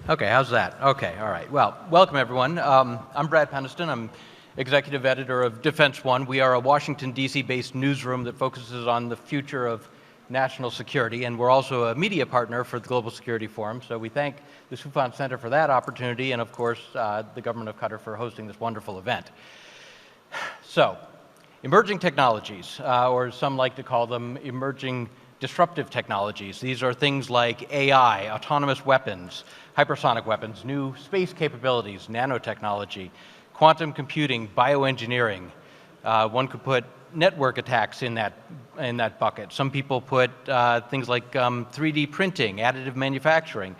Okay, how's that? Okay, all right. Well, welcome everyone. I'm Brad Peniston. I'm executive editor of Defense One. We are a Washington, D.C. based newsroom that focuses on the future of national security, and we're also a media partner for the Global Security Forum. So we thank the Soufan Center for that opportunity, and of course, the government of Qatar for hosting this wonderful event. So, emerging technologies, or some like to call them emerging disruptive technologies. These are things like AI, autonomous weapons, hypersonic weapons, new space capabilities, nanotechnology, quantum computing, bioengineering. One could put network attacks in that bucket. Some people put things like 3D printing, additive manufacturing.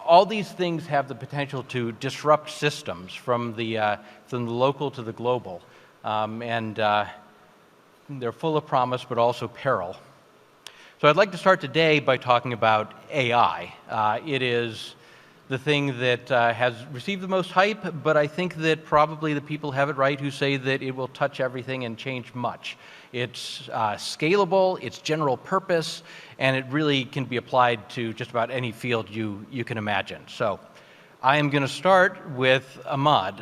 All these things have the potential to disrupt systems from the local to the global. And they're full of promise, but also peril. So I'd like to start today by talking about AI. It is the thing that has received the most hype, but I think that probably the people have it right who say that it will touch everything and change much. It's scalable, it's general purpose, and it really can be applied to just about any field you can imagine. So I am going to start with Ahmad.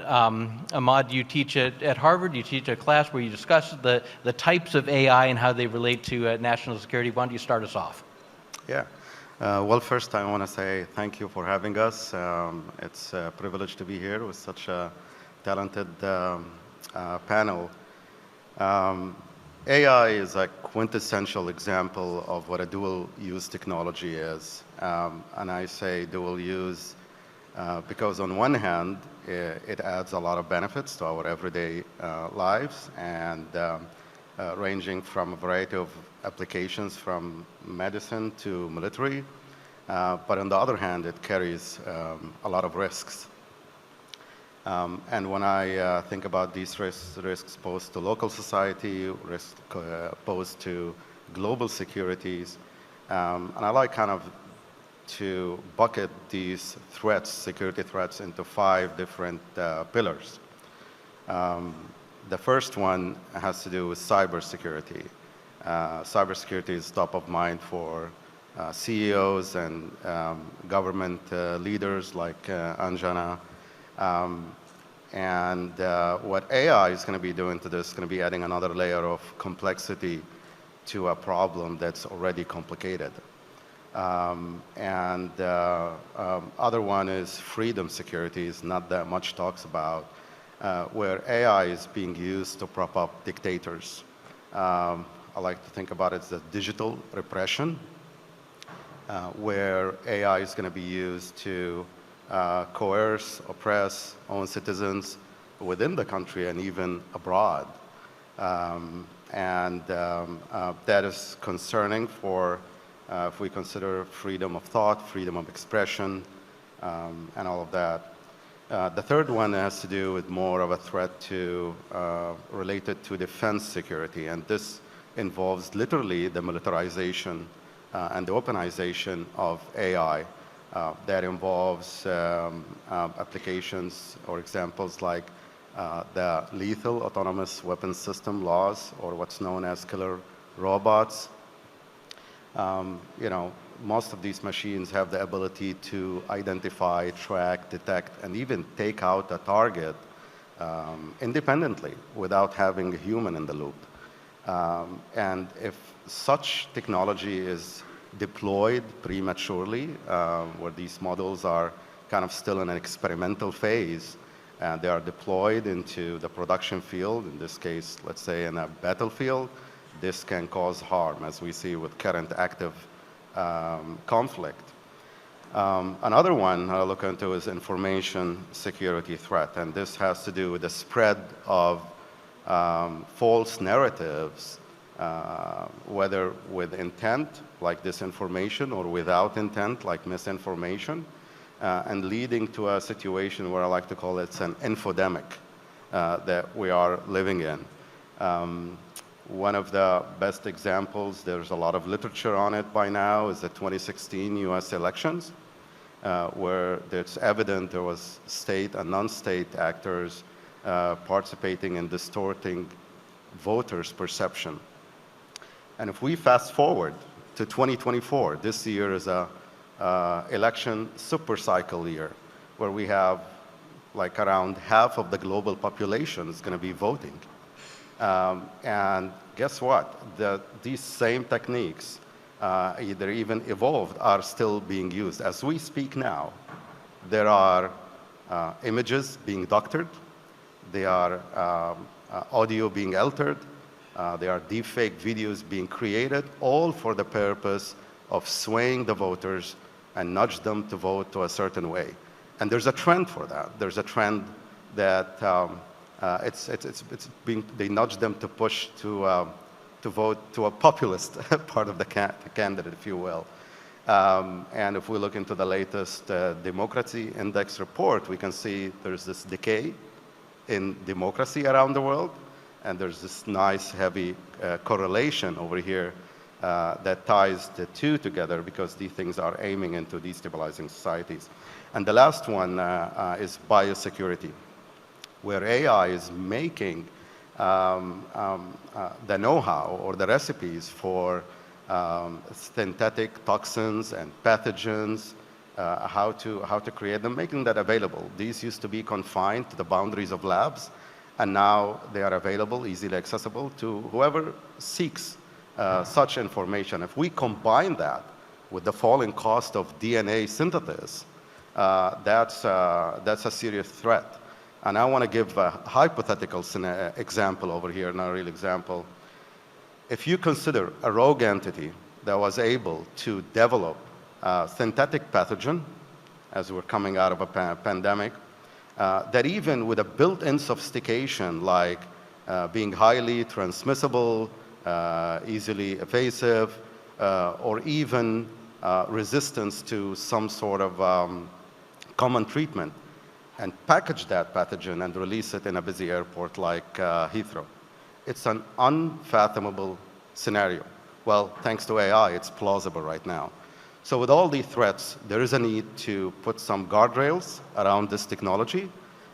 Ahmad, you teach at Harvard. You teach a class where you discuss the types of AI and how they relate to national security. Why don't you start us off? Yeah. Well, first I want to say thank you for having us. It's a privilege to be here with such a talented panel. AI is a quintessential example of what a dual-use technology is. And I say dual-use because on one hand, it adds a lot of benefits to our everyday lives, and ranging from a variety of applications from medicine to military. But on the other hand, it carries a lot of risks. And when I think about these risks posed to local society, risks posed to global securities, and I like kind of to bucket these threats, security threats, into 5 different pillars. The first one has to do with cybersecurity. Cybersecurity is top of mind for CEOs and government leaders like Anjana. And what AI is going to be doing to this is going to be adding another layer of complexity to a problem that's already complicated. Other one is freedom securities, not that much talks about, where AI is being used to prop up dictators. I like to think about it as a digital repression, where AI is going to be used to coerce, oppress own citizens within the country and even abroad. That is concerning for if we consider freedom of thought, freedom of expression, and all of that. The third one has to do with more of a threat related to defense security, and this involves literally the militarization and the weaponization of AI. That involves applications or examples like the lethal autonomous weapons system laws, or what's known as killer robots. Most of these machines have the ability to identify, track, detect, and even take out a target independently without having a human in the loop. And if such technology is deployed prematurely, where these models are kind of still in an experimental phase, and they are deployed into the production field, in this case, let's say in a battlefield, this can cause harm, as we see with current active conflict. Another one I look into is information security threat, and this has to do with the spread of false narratives, whether with intent, like disinformation, or without intent, like misinformation, and leading to a situation where I like to call it an infodemic that we are living in. One of the best examples, there's a lot of literature on it by now, is the 2016 US elections, where it's evident there was state and non-state actors participating in distorting voters' perception. And if we fast forward to 2024, this year is a election super cycle year, where we have like around half of the global population is going to be voting. And guess what? These same techniques, either even evolved, are still being used. As we speak now, there are images being doctored, there are audio being altered, there are deepfake videos being created, all for the purpose of swaying the voters and nudge them to vote to a certain way. And there's a trend for that. There's a trend that they nudge them to push to vote to a populist part of the candidate, if you will. And if we look into the latest Democracy Index report, we can see there's this decay in democracy around the world, and there's this nice heavy correlation over here that ties the two together, because these things are aiming into destabilizing societies. And the last one is biosecurity, where AI is making the know-how or the recipes for synthetic toxins and pathogens, how to create them, making that available. These used to be confined to the boundaries of labs, and now they are available, easily accessible to whoever seeks such information. If we combine that with the falling cost of DNA synthesis, that's a serious threat. And I want to give a hypothetical example over here, not a real example. If you consider a rogue entity that was able to develop a synthetic pathogen, as we're coming out of a pandemic, that even with a built-in sophistication like being highly transmissible, easily evasive, or even resistance to some sort of common treatment, and package that pathogen and release it in a busy airport like Heathrow. It's an unfathomable scenario. Well, thanks to AI, it's plausible right now. So with all these threats, there is a need to put some guardrails around this technology.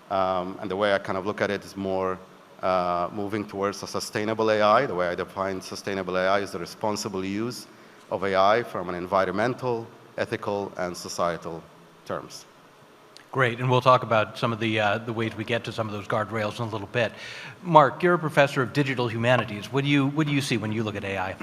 And the way I kind of look at it is more moving towards a sustainable AI. The way I define sustainable AI is the responsible use of AI from an environmental, ethical, and societal terms. Great, and we'll talk about some of the ways we get to some of those guardrails in a little bit. Marc, you're a professor of digital humanities. What do you see when you look at AI?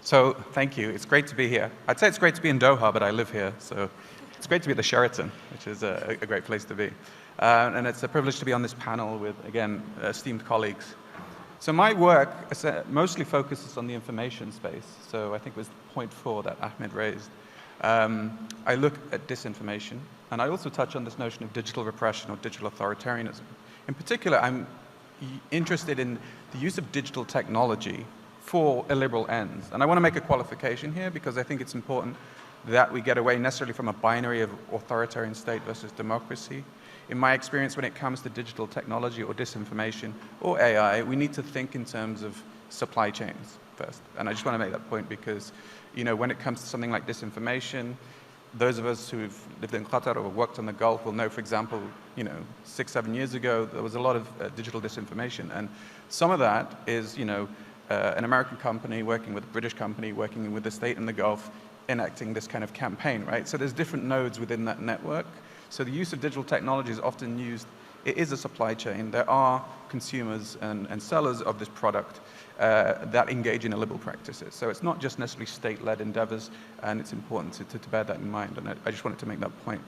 So, thank you. It's great to be here. I'd say it's great to be in Doha, but I live here, so it's great to be at the Sheraton, which is a great place to be. And it's a privilege to be on this panel with, again, esteemed colleagues. So my work mostly focuses on the information space. So I think it was point 4 that Hamid raised. I look at disinformation, and I also touch on this notion of digital repression or digital authoritarianism. In particular, I'm interested in the use of digital technology for illiberal ends. And I want to make a qualification here, because I think it's important that we get away necessarily from a binary of authoritarian state versus democracy. In my experience, when it comes to digital technology or disinformation or AI, we need to think in terms of supply chains first. And I just want to make that point because, when it comes to something like disinformation, those of us who've lived in Qatar or worked on the Gulf will know, for example, 6-7 years ago, there was a lot of digital disinformation. And some of that is, an American company working with a British company, working with the state in the Gulf, enacting this kind of campaign, right? So there's different nodes within that network. So the use of digital technology is often used, it is a supply chain. There are consumers and sellers of this product that engage in illiberal practices. So it's not just necessarily state-led endeavors, and it's important to bear that in mind, and I just wanted to make that point.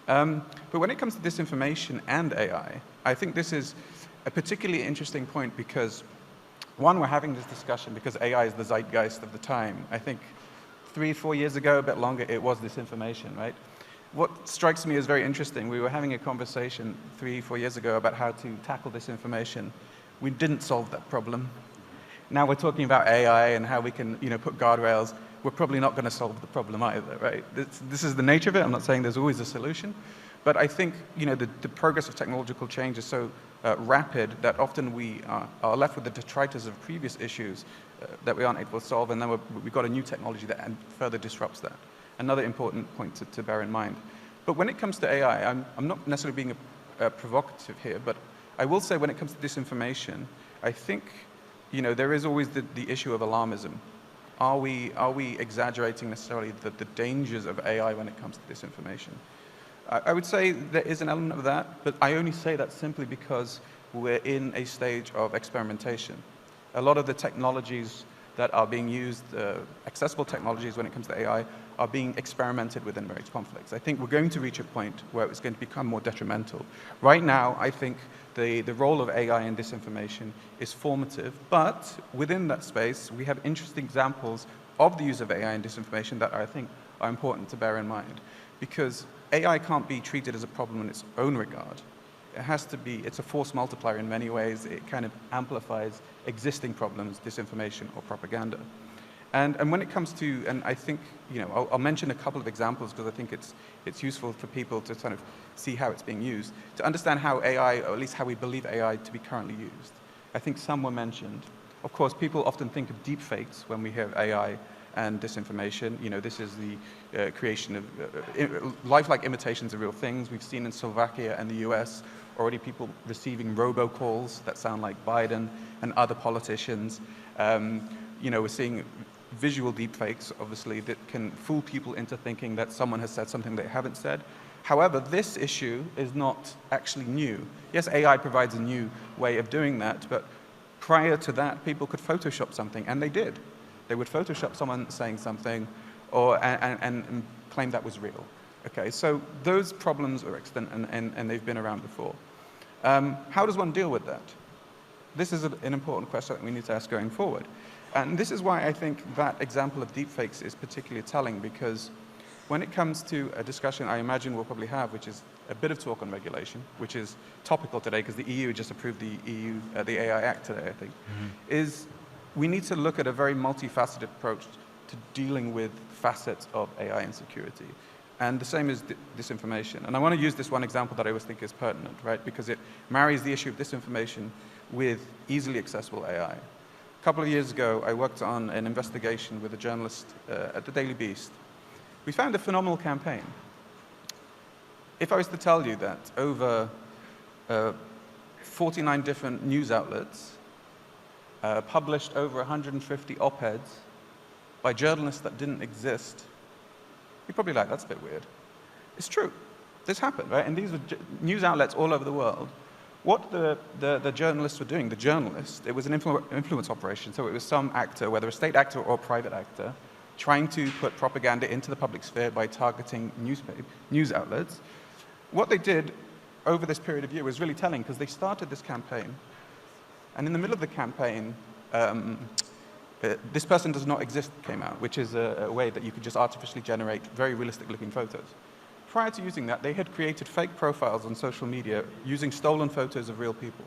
But when it comes to disinformation and AI, I think this is a particularly interesting point because, one, we're having this discussion because AI is the zeitgeist of the time. I think 3-4 years ago, a bit longer, it was disinformation, right? What strikes me as very interesting, we were having a conversation 3-4 years ago about how to tackle disinformation. We didn't solve that problem. Now we're talking about AI and how we can, put guardrails. We're probably not going to solve the problem either, right? This is the nature of it. I'm not saying there's always a solution, but I think, the progress of technological change is so rapid that often we are left with the detritus of previous issues that we aren't able to solve, and then we've got a new technology that further disrupts that. Another important point to bear in mind. But when it comes to AI, I'm not necessarily being provocative here, but I will say when it comes to disinformation, I think there is always the issue of alarmism. Are we exaggerating necessarily the dangers of AI when it comes to disinformation? I would say there is an element of that, but I only say that simply because we're in a stage of experimentation. A lot of the technologies that are being used, accessible technologies when it comes to AI, are being experimented with in various conflicts. I think we're going to reach a point where it's going to become more detrimental. Right now, I think the role of AI in disinformation is formative, but within that space, we have interesting examples of the use of AI in disinformation that I think are important to bear in mind. Because AI can't be treated as a problem in its own regard. It has to be, it's a force multiplier in many ways. It kind of amplifies existing problems, disinformation or propaganda. And when it comes to, and I think, I'll mention a couple of examples because I think it's useful for people to kind of see how it's being used, to understand how AI, or at least how we believe AI to be currently used. I think some were mentioned. Of course, people often think of deepfakes when we hear AI and disinformation. This is the creation of lifelike imitations of real things. We've seen in Slovakia and the US already people receiving robocalls that sound like Biden and other politicians. We're seeing visual deepfakes, obviously, that can fool people into thinking that someone has said something they haven't said. However, this issue is not actually new. Yes, AI provides a new way of doing that, but prior to that, people could Photoshop something, and they did. They would Photoshop someone saying something and claim that was real. Okay, so those problems are extant, and they've been around before. How does one deal with that? This is an important question that we need to ask going forward. And this is why I think that example of deepfakes is particularly telling, because when it comes to a discussion I imagine we'll probably have, which is a bit of talk on regulation, which is topical today because the EU just approved the AI Act today, I think, is we need to look at a very multifaceted approach to dealing with facets of AI insecurity. And the same is disinformation. And I want to use this one example that I always think is pertinent, right? Because it marries the issue of disinformation with easily accessible AI. A couple of years ago, I worked on an investigation with a journalist at the Daily Beast. We found a phenomenal campaign. If I was to tell you that over 49 different news outlets published over 150 op-eds by journalists that didn't exist, you're probably like, that's a bit weird. It's true. This happened, right? And these were news outlets all over the world. What the journalists were doing, it was an influence operation, so it was some actor, whether a state actor or a private actor, trying to put propaganda into the public sphere by targeting news outlets. What they did over this period of year was really telling, because they started this campaign, and in the middle of the campaign, This Person Does Not Exist came out, which is a way that you could just artificially generate very realistic-looking photos. Prior to using that, they had created fake profiles on social media using stolen photos of real people.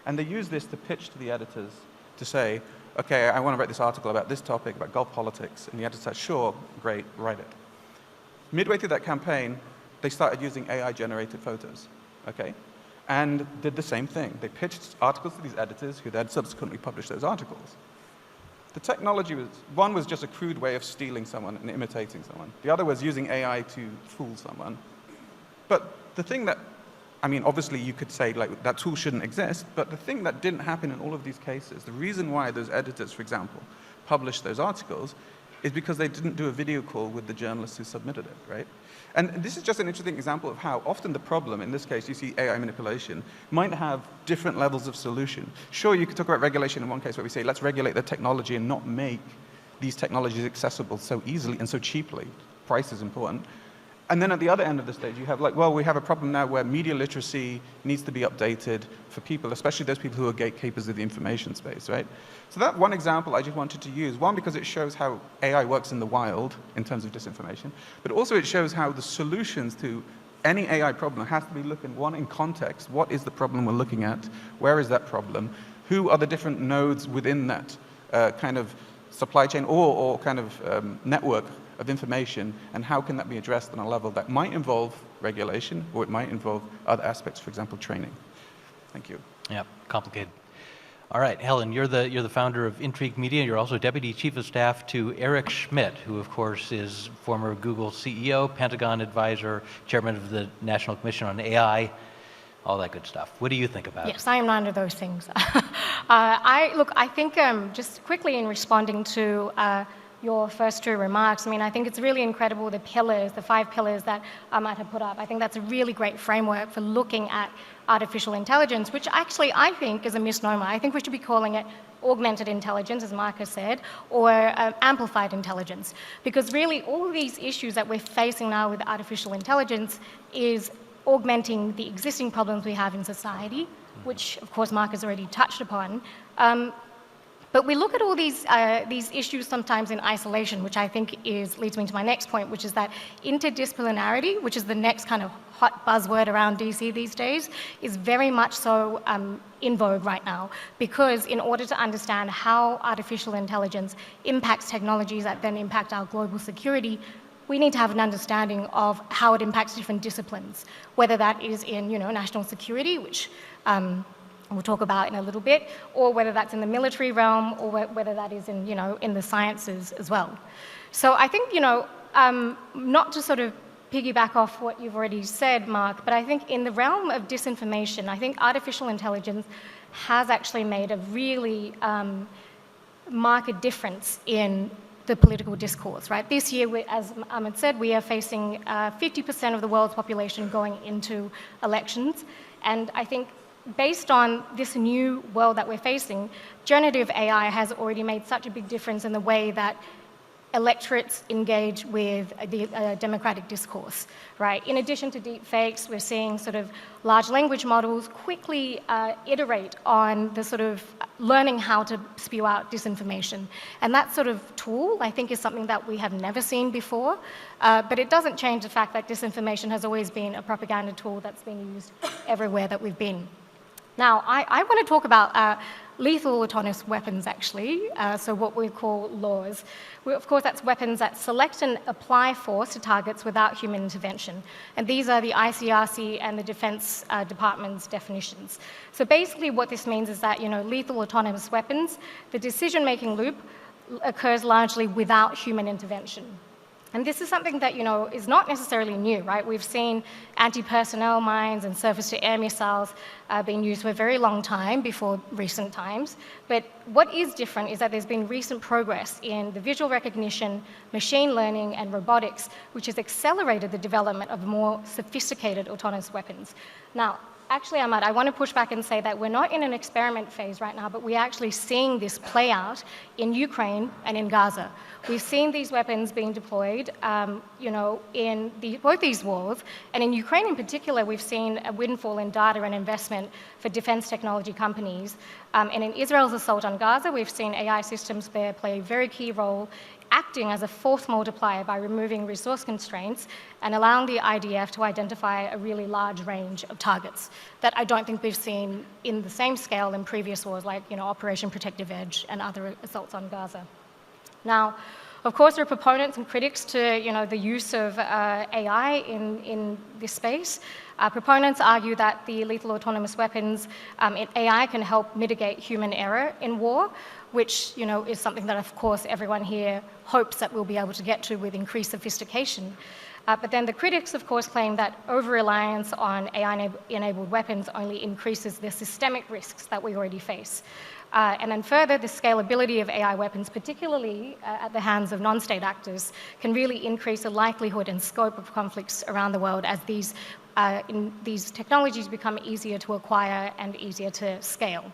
And they used this to pitch to the editors to say, okay, I want to write this article about this topic, about Gulf politics. And the editor said, sure, great, write it. Midway through that campaign, they started using AI-generated photos, okay? And did the same thing. They pitched articles to these editors who then subsequently published those articles. The technology one was just a crude way of stealing someone and imitating someone. The other was using AI to fool someone. But the thing that, obviously you could say like that tool shouldn't exist, but the thing that didn't happen in all of these cases, the reason why those editors, for example, published those articles is because they didn't do a video call with the journalists who submitted it, right? And this is just an interesting example of how often the problem, in this case you see AI manipulation, might have different levels of solution. Sure, you could talk about regulation in one case where we say, let's regulate the technology and not make these technologies accessible so easily and so cheaply. Price is important. And then at the other end of the stage, you have like, well, we have a problem now where media literacy needs to be updated for people, especially those people who are gatekeepers of the information space, right? So that one example I just wanted to use, one, because it shows how AI works in the wild in terms of disinformation, but also it shows how the solutions to any AI problem has to be looking, one, in context. What is the problem we're looking at? Where is that problem? Who are the different nodes within that kind of supply chain or kind of network of information, and how can that be addressed on a level that might involve regulation, or it might involve other aspects, for example, training. Thank you. Yeah, complicated. All right, Helen, you're the founder of Intrigue Media. You're also Deputy Chief of Staff to Eric Schmidt, who of course is former Google CEO, Pentagon advisor, Chairman of the National Commission on AI, all that good stuff. What do you think about it? Yes, I am none of those things. I think just quickly in responding to your first two remarks. I mean, I think it's really incredible, the pillars, the 5 pillars that Ahmad had put up. I think that's a really great framework for looking at artificial intelligence, which actually I think is a misnomer. I think we should be calling it augmented intelligence, as Marc has said, or amplified intelligence. Because really all of these issues that we're facing now with artificial intelligence is augmenting the existing problems we have in society, which of course Marc has already touched upon. But we look at all these issues sometimes in isolation, which I think leads me to my next point, which is that interdisciplinarity, which is the next kind of hot buzzword around DC these days, is very much so in vogue right now. Because in order to understand how artificial intelligence impacts technologies that then impact our global security, we need to have an understanding of how it impacts different disciplines, whether that is in national security, which we'll talk about in a little bit, or whether that's in the military realm, or whether that is in, in the sciences as well. So I think, not to sort of piggyback off what you've already said, Marc, but I think in the realm of disinformation, I think artificial intelligence has actually made a really marked difference in the political discourse, right? This year, as Ahmed said, we are facing 50% of the world's population going into elections, and I think based on this new world that we're facing, generative AI has already made such a big difference in the way that electorates engage with the democratic discourse, right? In addition to deep fakes, we're seeing sort of large language models quickly iterate on the sort of learning how to spew out disinformation. And that sort of tool, I think, is something that we have never seen before, but it doesn't change the fact that disinformation has always been a propaganda tool that's been used everywhere that we've been. Now, I want to talk about lethal autonomous weapons, actually, so what we call laws. Of course, that's weapons that select and apply force to targets without human intervention. And these are the ICRC and the Defense Department's definitions. So basically what this means is that, lethal autonomous weapons, the decision-making loop occurs largely without human intervention. And this is something that, is not necessarily new, right? We've seen anti-personnel mines and surface-to-air missiles being used for a very long time before recent times. But what is different is that there's been recent progress in the visual recognition, machine learning, and robotics, which has accelerated the development of more sophisticated autonomous weapons. Now, actually, Ahmad, I want to push back and say that we're not in an experiment phase right now, but we're actually seeing this play out in Ukraine and in Gaza. We've seen these weapons being deployed, in both these wars, and in Ukraine in particular, we've seen a windfall in data and investment for defense technology companies. And in Israel's assault on Gaza, we've seen AI systems there play a very key role, acting as a force multiplier by removing resource constraints and allowing the IDF to identify a really large range of targets that I don't think we've seen in the same scale in previous wars, like Operation Protective Edge and other assaults on Gaza. Now, of course, there are proponents and critics to the use of AI in this space. Proponents argue that the lethal autonomous weapons, AI can help mitigate human error in war, which is something that, of course, everyone here hopes that we'll be able to get to with increased sophistication. But then the critics, of course, claim that over-reliance on AI-enabled weapons only increases the systemic risks that we already face. And then further, the scalability of AI weapons, particularly at the hands of non-state actors, can really increase the likelihood and scope of conflicts around the world as these technologies become easier to acquire and easier to scale.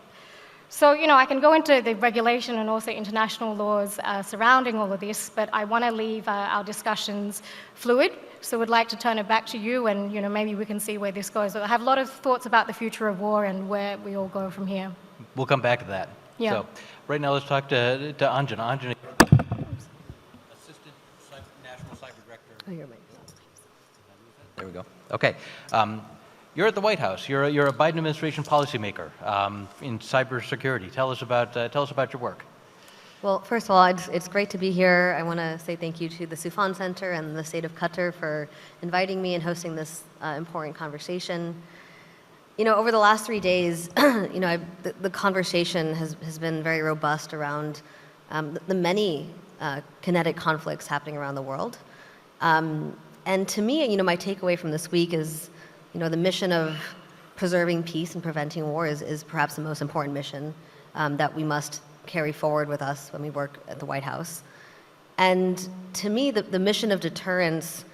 So, I can go into the regulation and also international laws surrounding all of this, but I want to leave our discussions fluid. So we'd like to turn it back to you, and maybe we can see where this goes. I have a lot of thoughts about the future of war and where we all go from here. We'll come back to that. Yeah. So right now, let's talk to Anjana. Anjana, Assistant National Cyber Director. Oh, you're right. There we go. Okay. You're at the White House. You're a Biden administration policymaker in cybersecurity. Tell us about your work. Well, first of all, it's great to be here. I want to say thank you to the Soufan Center and the state of Qatar for inviting me and hosting this important conversation. Over the last 3 days, the conversation has been very robust around the many kinetic conflicts happening around the world. And to me, my takeaway from this week is, the mission of preserving peace and preventing war is perhaps the most important mission that we must carry forward with us when we work at the White House. And to me, the mission of deterrence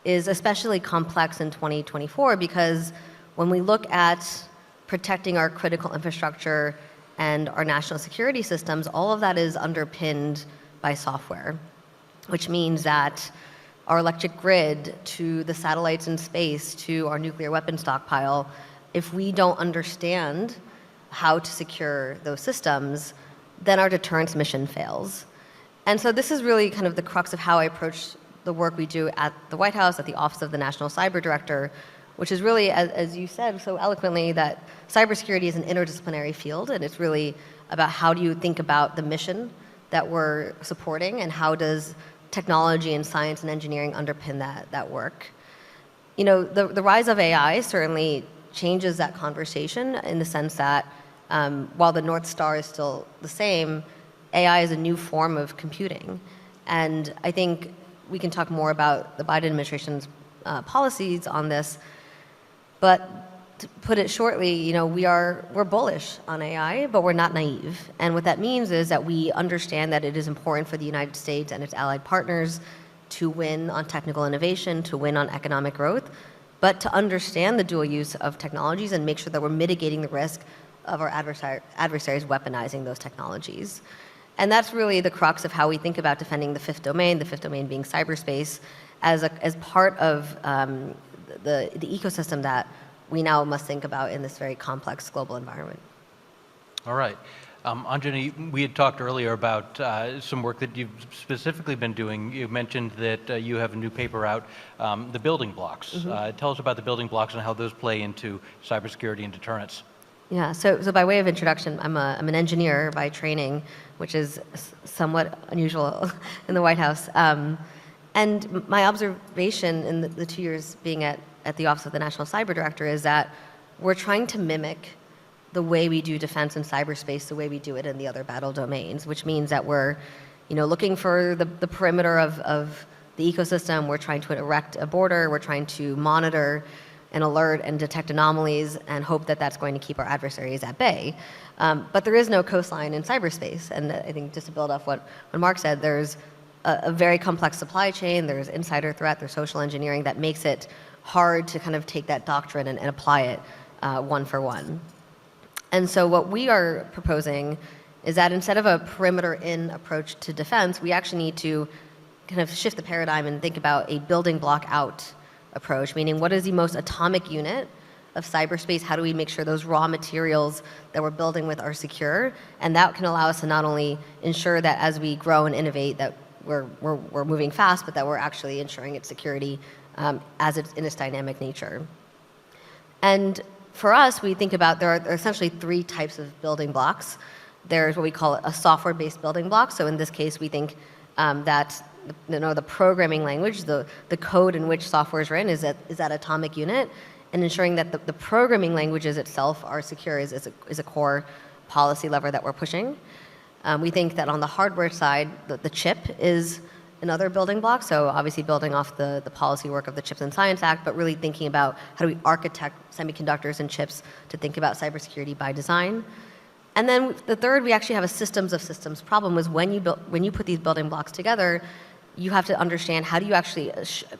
is especially complex in 2024 because when we look at protecting our critical infrastructure and our national security systems, all of that is underpinned by software, which means that our electric grid, to the satellites in space, to our nuclear weapon stockpile, if we don't understand how to secure those systems, then our deterrence mission fails. And so this is really kind of the crux of how I approach the work we do at the White House, at the Office of the National Cyber Director, which is really, as you said so eloquently, that cybersecurity is an interdisciplinary field, and it's really about how do you think about the mission that we're supporting, and how does technology and science and engineering underpin that work. You know, the rise of AI certainly changes that conversation in the sense that while the North Star is still the same, AI is a new form of computing. And I think we can talk more about the Biden administration's policies on this, but to put it shortly, you know, we're bullish on AI, but we're not naive. And what that means is that we understand that it is important for the United States and its allied partners to win on technical innovation, to win on economic growth, but to understand the dual use of technologies and make sure that we're mitigating the risk of our adversaries weaponizing those technologies. And that's really the crux of how we think about defending the fifth domain being cyberspace, as part of the ecosystem that we now must think about in this very complex global environment. All right. Anjana, we had talked earlier about some work that you've specifically been doing. You mentioned that you have a new paper out, the building blocks. Mm-hmm. Tell us about the building blocks and how those play into cybersecurity and deterrence. Yeah, so by way of introduction, I'm an engineer by training, which is somewhat unusual in the White House. And my observation in the 2 years being at the Office of the National Cyber Director is that we're trying to mimic the way we do defense in cyberspace, the way we do it in the other battle domains, which means that we're, you know, looking for the perimeter of the ecosystem. We're trying to erect a border. We're trying to monitor and alert and detect anomalies and hope that that's going to keep our adversaries at bay. But there is no coastline in cyberspace. And I think just to build off what Marc said, there's a very complex supply chain. There's insider threat. There's social engineering that makes it hard to kind of take that doctrine and apply it one for one. And so what we are proposing is that instead of a perimeter-in approach to defense, we actually need to kind of shift the paradigm and think about a building block out approach, meaning what is the most atomic unit of cyberspace? How do we make sure those raw materials that we're building with are secure? And that can allow us to not only ensure that as we grow and innovate that we're moving fast, but that we're actually ensuring its security as it's in its dynamic nature. And for us, we think about there are essentially three types of building blocks. There's what we call a software-based building block. So in this case, we think that the programming language, the code in which software is written is that atomic unit, and ensuring that the programming languages itself are secure is a core policy lever that we're pushing. We think that on the hardware side, the chip is another building block, so obviously building off the policy work of the Chips and Science Act, but really thinking about how do we architect semiconductors and chips to think about cybersecurity by design. And then the third, we actually have a systems of systems problem, was when you put these building blocks together, you have to understand how do you actually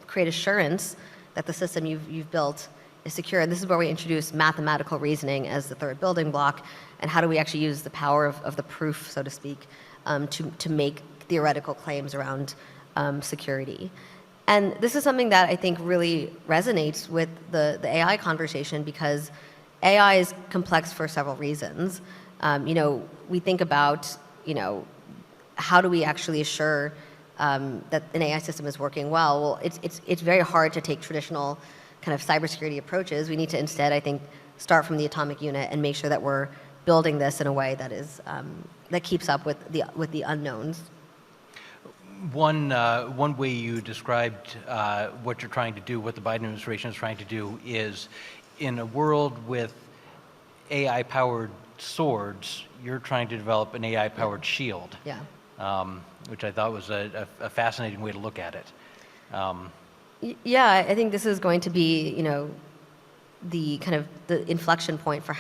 create assurance that the system you've built is secure. And this is where we introduce mathematical reasoning as the third building block, and how do we actually use the power of the proof, so to speak, to make theoretical claims around security. And this is something that I think really resonates with the AI conversation, because AI is complex for several reasons. We think about, how do we actually assure that an AI system is working well? Well, it's very hard to take traditional kind of cybersecurity approaches. We need to instead, I think, start from the atomic unit and make sure that we're building this in a way that is that keeps up with the unknowns. One way you described what you're trying to do, what the Biden administration is trying to do, is in a world with AI-powered swords, you're trying to develop an AI-powered shield. Yeah. Which I thought was a fascinating way to look at it. Yeah, I think this is going to be, the kind of the inflection point for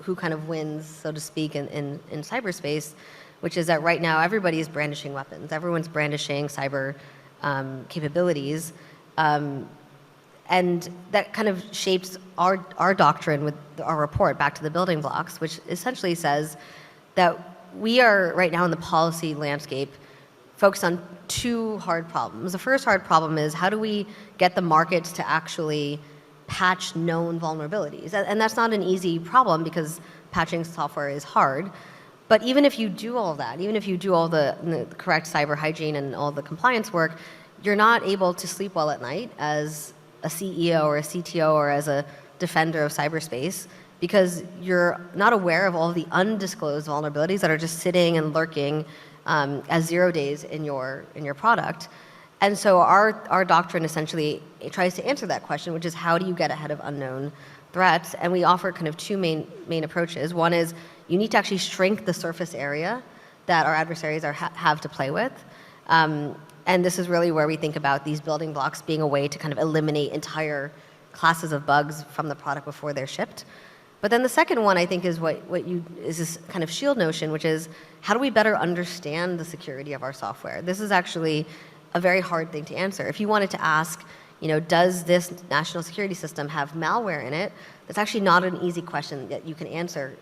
who kind of wins, so to speak, in cyberspace. which is that right now everybody is brandishing weapons. Everyone's brandishing cyber capabilities. And that kind of shapes our doctrine with our report, Back to the Building Blocks, which essentially says that we are right now in the policy landscape focused on two hard problems. The first hard problem is how do we get the markets to actually patch known vulnerabilities? And that's not an easy problem because patching software is hard. But even if you do all of that, even if you do all the correct cyber hygiene and all the compliance work, you're not able to sleep well at night as a CEO or a CTO or as a defender of cyberspace because you're not aware of all the undisclosed vulnerabilities that are just sitting and lurking as 0 days in your product. And so our doctrine essentially tries to answer that question, which is how do you get ahead of unknown threats? And we offer kind of two main approaches. One is you need to actually shrink the surface area that our adversaries have to play with. And this is really where we think about these building blocks being a way to kind of eliminate entire classes of bugs from the product before they're shipped. But then the second one, I think, is is this kind of shield notion, which is how do we better understand the security of our software? This is actually a very hard thing to answer. If you wanted to ask, does this national security system have malware in it? That's actually not an easy question that you can answer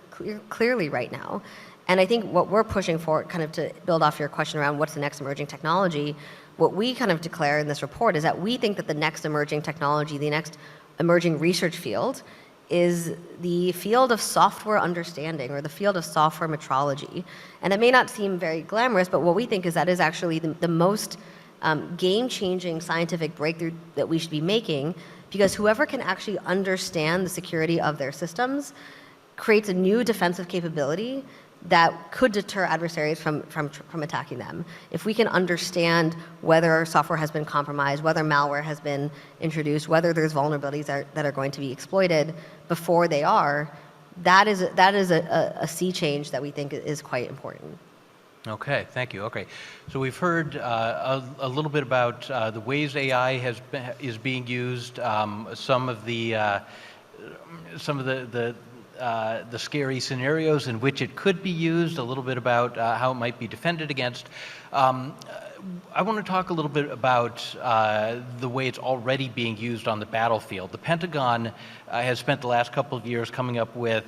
clearly right now. And I think what we're pushing for, kind of to build off your question around what's the next emerging technology, what we kind of declare in this report is that we think that the next emerging technology, the next emerging research field is the field of software understanding or the field of software metrology. And it may not seem very glamorous, but what we think is that is actually the most game-changing scientific breakthrough that we should be making because whoever can actually understand the security of their systems creates a new defensive capability that could deter adversaries from attacking them. If we can understand whether software has been compromised, whether malware has been introduced, whether there's vulnerabilities that are going to be exploited before they are, that is a sea change that we think is quite important. Okay, thank you. Okay, so we've heard a little bit about the ways AI is being used, some of the scary scenarios in which it could be used, a little bit about how it might be defended against. I want to talk a little bit about the way it's already being used on the battlefield. The Pentagon has spent the last couple of years coming up with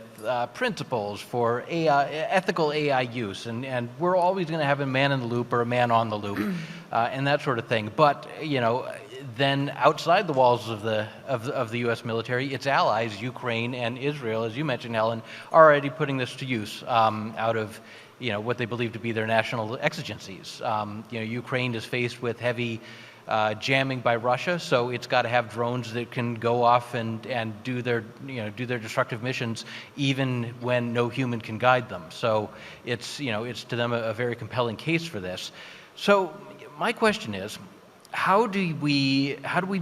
principles for ethical AI use, and we're always going to have a man in the loop or a man on the loop, and that sort of thing. But then outside the walls of the U.S. military, its allies, Ukraine and Israel, as you mentioned, Helen, are already putting this to use out of what they believe to be their national exigencies. Ukraine is faced with heavy jamming by Russia, so it's got to have drones that can go off and do their destructive missions even when no human can guide them. So it's to them a very compelling case for this. So my question is, how do we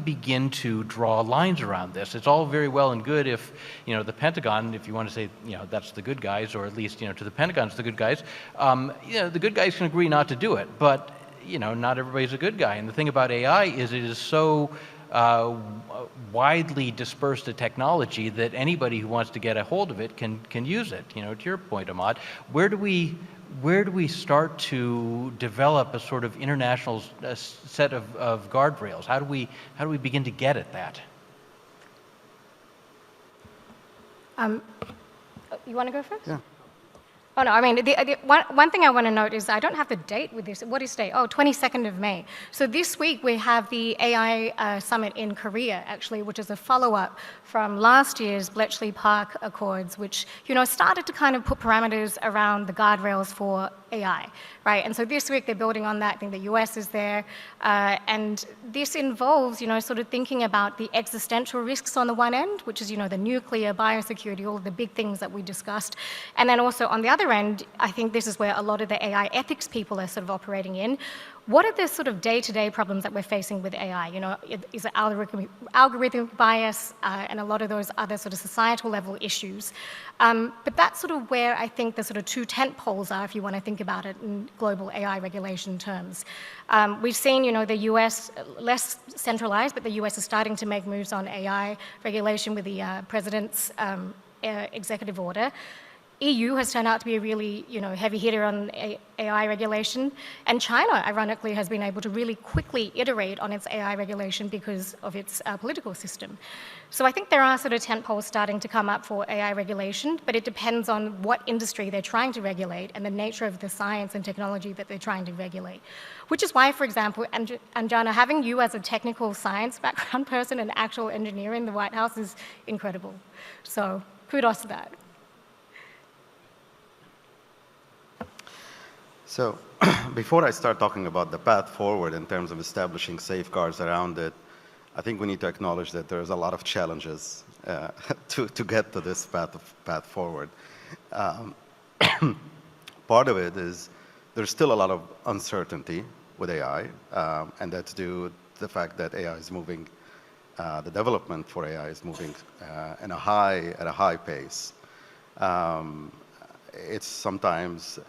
begin to draw lines around this? It's all very well and good if the Pentagon, if you want to say that's the good guys, or at least to the Pentagon's the good guys. The good guys can agree not to do it, but not everybody's a good guy. And the thing about AI is it is so widely dispersed a technology that anybody who wants to get a hold of it can use it. To your point, Hamid, where do we start to develop a sort of international set of guardrails? How do we begin to get at that? You want to go first? Yeah. Oh, no, I mean, one thing I want to note is I don't have the date with this. What is date? Oh, 22nd of May. So this week we have the AI summit in Korea, actually, which is a follow-up from last year's Bletchley Park Accords, which, started to kind of put parameters around the guardrails for AI, right? And so this week they're building on that. I think the US is there. And this involves, sort of thinking about the existential risks on the one end, which is, the nuclear, biosecurity, all of the big things that we discussed. And then also on the other end, I think this is where a lot of the AI ethics people are sort of operating in. What are the sort of day-to-day problems that we're facing with AI? Is it algorithmic bias and a lot of those other sort of societal level issues? But that's sort of where I think the sort of two tent poles are, if you want to think about it in global AI regulation terms. We've seen, the US less centralized, but the US is starting to make moves on AI regulation with the president's executive order. EU has turned out to be a really, heavy hitter on AI regulation, and China, ironically, has been able to really quickly iterate on its AI regulation because of its political system. So I think there are sort of tentpoles starting to come up for AI regulation, but it depends on what industry they're trying to regulate and the nature of the science and technology that they're trying to regulate. Which is why, for example, Anjana, having you as a technical science background person and actual engineer in the White House is incredible. So kudos to that. So before I start talking about the path forward in terms of establishing safeguards around it, I think we need to acknowledge that there's a lot of challenges to get to this path forward. Part of it is there's still a lot of uncertainty with AI, and that's due to the fact that AI is moving, the development for AI is moving at a high pace. It's sometimes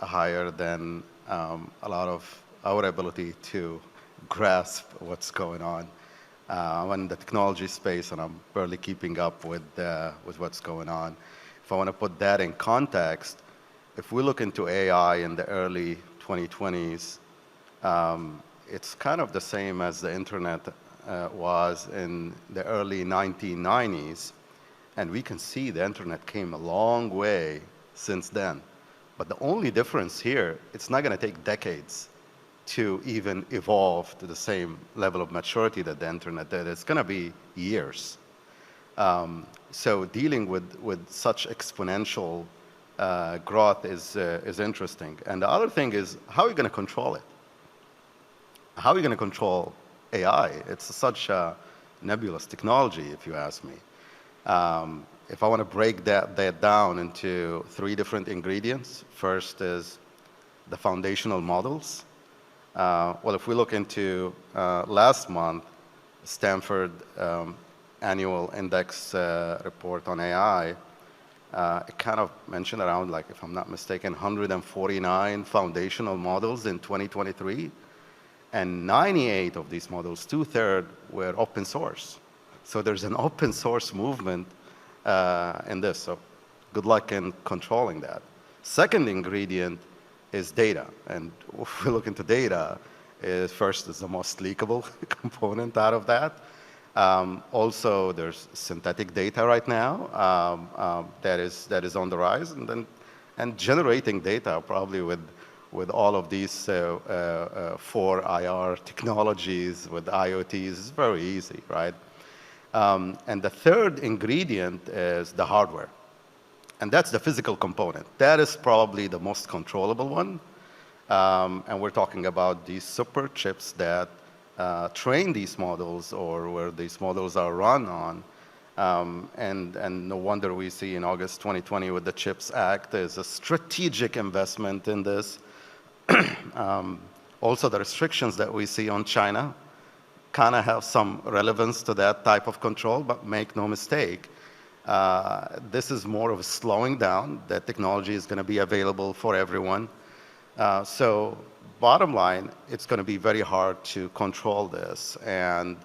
higher than a lot of our ability to grasp what's going on in the technology space, and I'm barely keeping up with what's going on. If I want to put that in context, if we look into AI in the early 2020s, it's kind of the same as the internet was in the early 1990s, and we can see the internet came a long way since then. But the only difference here, it's not going to take decades to even evolve to the same level of maturity that the internet did. It's going to be years. So dealing with such exponential growth is interesting. And the other thing is, how are you going to control it? How are you going to control AI? It's such a nebulous technology, if you ask me. If I want to break that down into 3 different ingredients, first is the foundational models. Well, if we look into last month, Stanford annual index report on AI, it kind of mentioned around, like, if I'm not mistaken, 149 foundational models in 2023, and 98 of these models, 2/3, were open source. So there's an open source movement in this, so good luck in controlling that. Second ingredient is data, and if we look into data, first is the most leakable component out of that. Also, there's synthetic data right now that is on the rise, and generating data probably with all of these 4 IR technologies with IoTs is very easy, right? And the third ingredient is the hardware. And that's the physical component. That is probably the most controllable one. And we're talking about these super chips that train these models, or where these models are run on. And no wonder we see in August 2020 with the CHIPS Act, there's a strategic investment in this. Also, the restrictions that we see on China kind of have some relevance to that type of control, but make no mistake, this is more of a slowing down. That technology is going to be available for everyone. So bottom line, it's going to be very hard to control this. And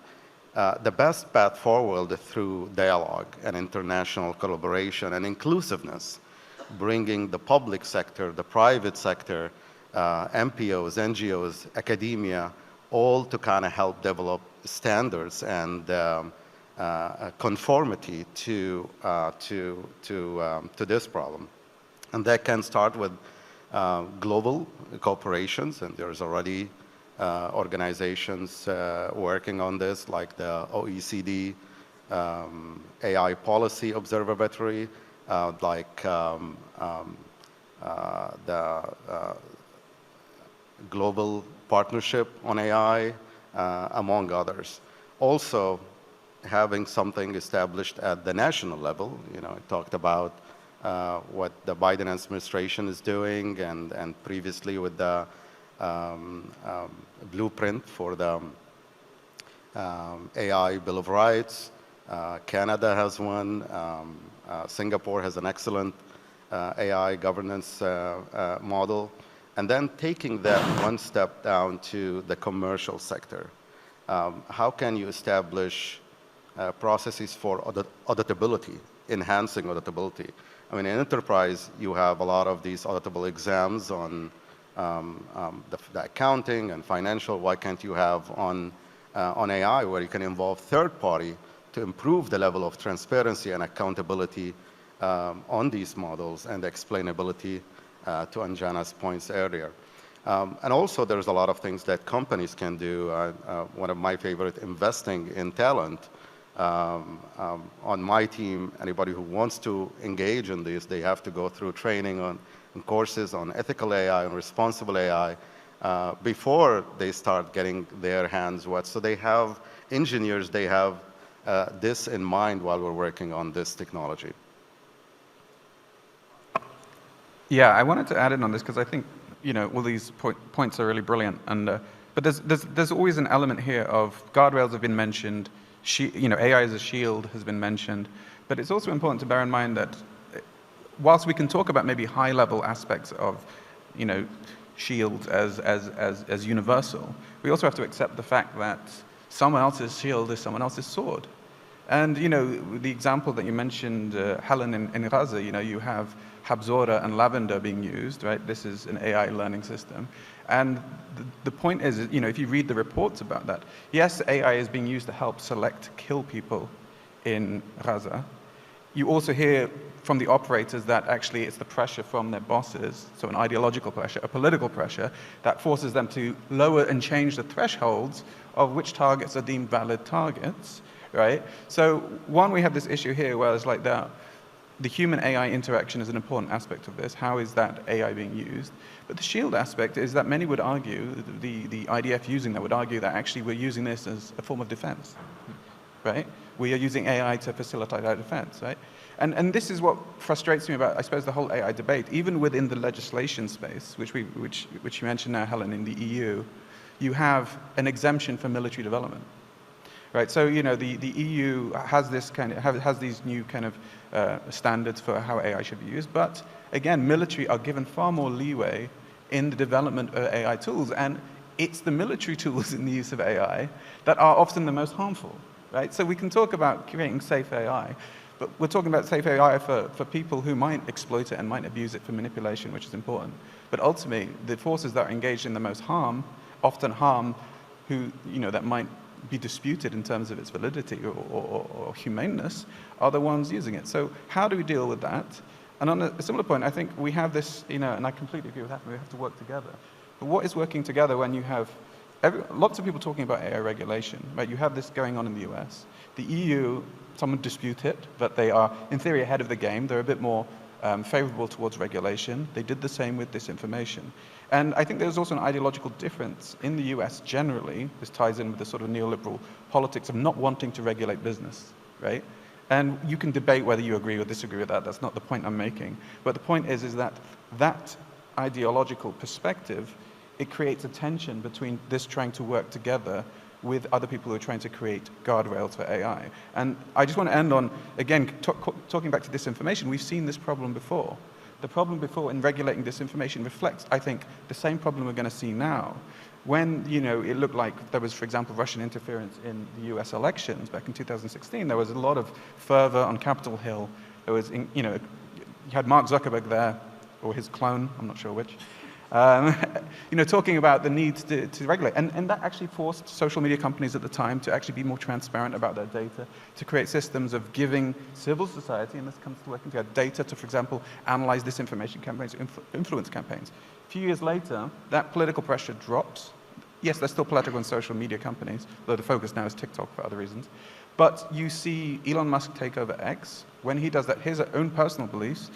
the best path forward is through dialogue and international collaboration and inclusiveness, bringing the public sector, the private sector, MPOs, NGOs, academia, all to kind of help develop standards and conformity to this problem. And that can start with global cooperations, and there's already organizations working on this, like the OECD AI Policy Observatory, like the Global Partnership on AI, among others. Also, having something established at the national level. You know, I talked about what the Biden administration is doing, and previously with the blueprint for the AI Bill of Rights. Canada has one. Singapore has an excellent AI governance model. And then taking that one step down to the commercial sector. How can you establish processes for auditability, enhancing auditability? I mean, in enterprise, you have a lot of these auditable exams on the accounting and financial. Why can't you have on AI, where you can involve third party to improve the level of transparency and accountability on these models and explainability to Anjana's points earlier. And also, there's a lot of things that companies can do. One of my favorite, investing in talent. On my team, anybody who wants to engage in this, they have to go through training on courses on ethical AI and responsible AI before they start getting their hands wet. So they have engineers, they have this in mind while we're working on this technology. Yeah, I wanted to add in on this because I think, all these points are really brilliant. And but there's always an element here of guardrails have been mentioned. AI as a shield has been mentioned, but it's also important to bear in mind that whilst we can talk about maybe high-level aspects of, shield as universal, we also have to accept the fact that someone else's shield is someone else's sword. And the example that you mentioned, Helen in Gaza, you have Habzora and Lavender being used, right? This is an AI learning system. And the point is, if you read the reports about that, yes, AI is being used to help select kill people in Gaza. You also hear from the operators that actually it's the pressure from their bosses, so an ideological pressure, a political pressure, that forces them to lower and change the thresholds of which targets are deemed valid targets, right? So one, we have this issue here where it's like the human-AI interaction is an important aspect of this. How is that AI being used? But the shield aspect is that many would argue, the IDF using that would argue that actually we're using this as a form of defense, right? We are using AI to facilitate our defense, right? And this is what frustrates me about, I suppose, the whole AI debate. Even within the legislation space, which you mentioned now, Helen, in the EU, you have an exemption for military development. Right, so the EU has this has these new kind of standards for how AI should be used, but again, military are given far more leeway in the development of AI tools, and it's the military tools in the use of AI that are often the most harmful. Right, so we can talk about creating safe AI, but we're talking about safe AI for people who might exploit it and might abuse it for manipulation, which is important. But ultimately, the forces that are engaged in the most harm often harm who that might be disputed in terms of its validity or humaneness are the ones using it. So how do we deal with that? And on a similar point, I think we have this, and I completely agree with that, we have to work together. But what is working together when you have lots of people talking about AI regulation, right? You have this going on in the US. The EU, some would dispute it, but they are, in theory, ahead of the game. They're a bit more favorable towards regulation. They did the same with disinformation. And I think there's also an ideological difference in the US generally. This ties in with the sort of neoliberal politics of not wanting to regulate business, right? And you can debate whether you agree or disagree with that. That's not the point I'm making. But the point is that ideological perspective, it creates a tension between this trying to work together with other people who are trying to create guardrails for AI. And I just want to end on, again, talking back to disinformation, we've seen this problem before. The problem before in regulating disinformation reflects, I think, the same problem we're going to see now. When, it looked like there was, for example, Russian interference in the US elections back in 2016, there was a lot of fervor on Capitol Hill. There was, you had Mark Zuckerberg there, or his clone, I'm not sure which, talking about the need to regulate. And that actually forced social media companies at the time to actually be more transparent about their data, to create systems of giving civil society, and this comes to working together, data to, for example, analyze disinformation campaigns, influence campaigns. A few years later, that political pressure drops. Yes, there's still political and social media companies, though the focus now is TikTok for other reasons. But you see Elon Musk take over X. When he does that, his own personal beliefs